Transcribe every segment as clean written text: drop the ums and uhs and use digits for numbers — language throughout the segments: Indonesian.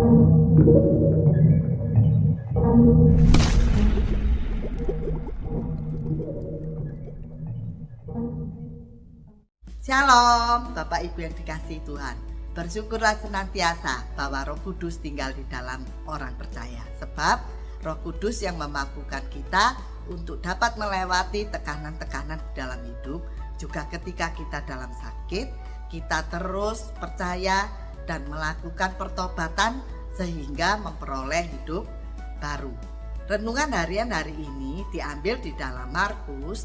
Shalom, Bapak Ibu yang dikasihi Tuhan. Bersyukurlah senantiasa bahwa Roh Kudus tinggal di dalam orang percaya. Sebab Roh Kudus yang memampukan kita untuk dapat melewati tekanan-tekanan di dalam hidup. Juga ketika kita dalam sakit, kita terus percaya dan melakukan pertobatan sehingga memperoleh hidup baru. Renungan harian hari ini diambil di dalam Markus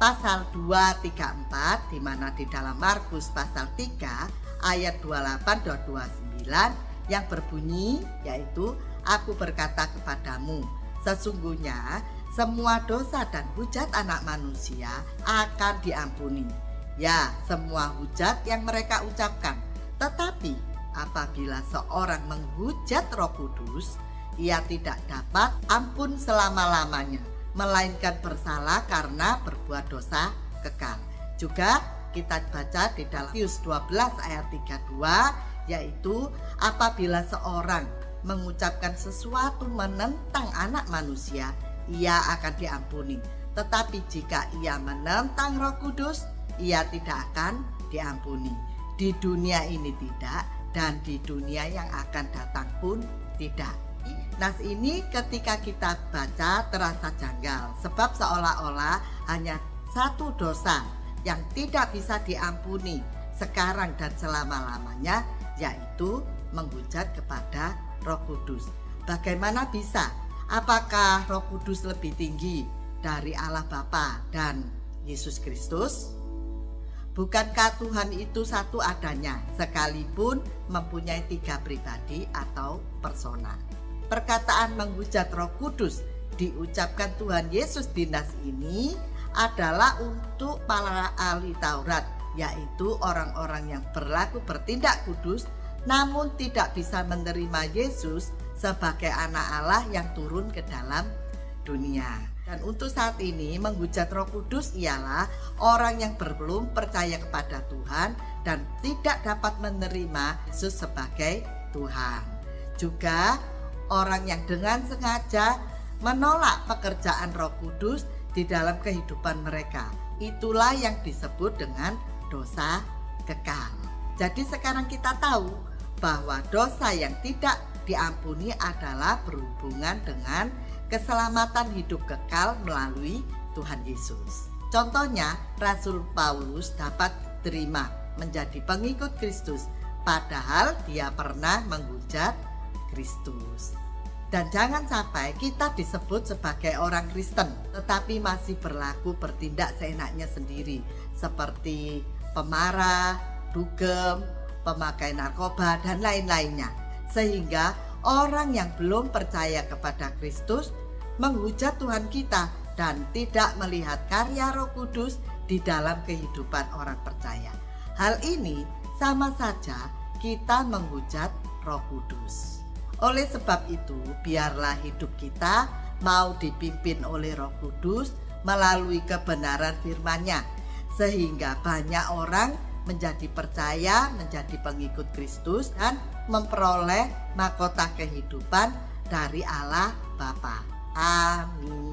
pasal 234, di mana di dalam Markus pasal 3 ayat 28 dan 29 yang berbunyi yaitu, aku berkata kepadamu, sesungguhnya semua dosa dan hujat anak manusia akan diampuni. Ya, semua hujat yang mereka ucapkan. Tetapi apabila seorang menghujat Roh Kudus, ia tidak dapat ampun selama-lamanya, melainkan bersalah karena berbuat dosa kekal. Juga kita baca di dalam Matius 12 ayat 32, yaitu apabila seorang mengucapkan sesuatu menentang anak manusia, ia akan diampuni. Tetapi jika ia menentang Roh Kudus, ia tidak akan diampuni. Di dunia ini tidak, dan di dunia yang akan datang pun tidak. Nas ini ketika kita baca terasa janggal, sebab seolah-olah hanya satu dosa yang tidak bisa diampuni sekarang dan selama-lamanya, yaitu menghujat kepada Roh Kudus. Bagaimana bisa? Apakah Roh Kudus lebih tinggi dari Allah Bapa dan Yesus Kristus? Bukankah Tuhan itu satu adanya, sekalipun mempunyai 3 pribadi atau persona? Perkataan menghujat Roh Kudus diucapkan Tuhan Yesus di nas ini adalah untuk para ahli Taurat, yaitu orang-orang yang berlaku bertindak kudus namun tidak bisa menerima Yesus sebagai anak Allah yang turun ke dalam dunia. Dan untuk saat ini menghujat Roh Kudus ialah orang yang belum percaya kepada Tuhan dan tidak dapat menerima Yesus sebagai Tuhan. Juga orang yang dengan sengaja menolak pekerjaan Roh Kudus di dalam kehidupan mereka. Itulah yang disebut dengan dosa kekal. Jadi sekarang kita tahu bahwa dosa yang tidak diampuni adalah berhubungan dengan keselamatan hidup kekal melalui Tuhan Yesus. Contohnya, Rasul Paulus dapat diterima menjadi pengikut Kristus, padahal dia pernah menghujat Kristus. Dan jangan sampai kita disebut sebagai orang Kristen tetapi masih berlaku bertindak seenaknya sendiri, seperti pemarah, dugem, pemakai narkoba dan lain-lainnya, sehingga orang yang belum percaya kepada Kristus menghujat Tuhan kita dan tidak melihat karya Roh Kudus di dalam kehidupan orang percaya. Hal ini sama saja kita menghujat Roh Kudus. Oleh sebab itu, biarlah hidup kita mau dipimpin oleh Roh Kudus melalui kebenaran firman-Nya, sehingga banyak orang menjadi percaya, menjadi pengikut Kristus dan memperoleh mahkota kehidupan dari Allah Bapa. Amin.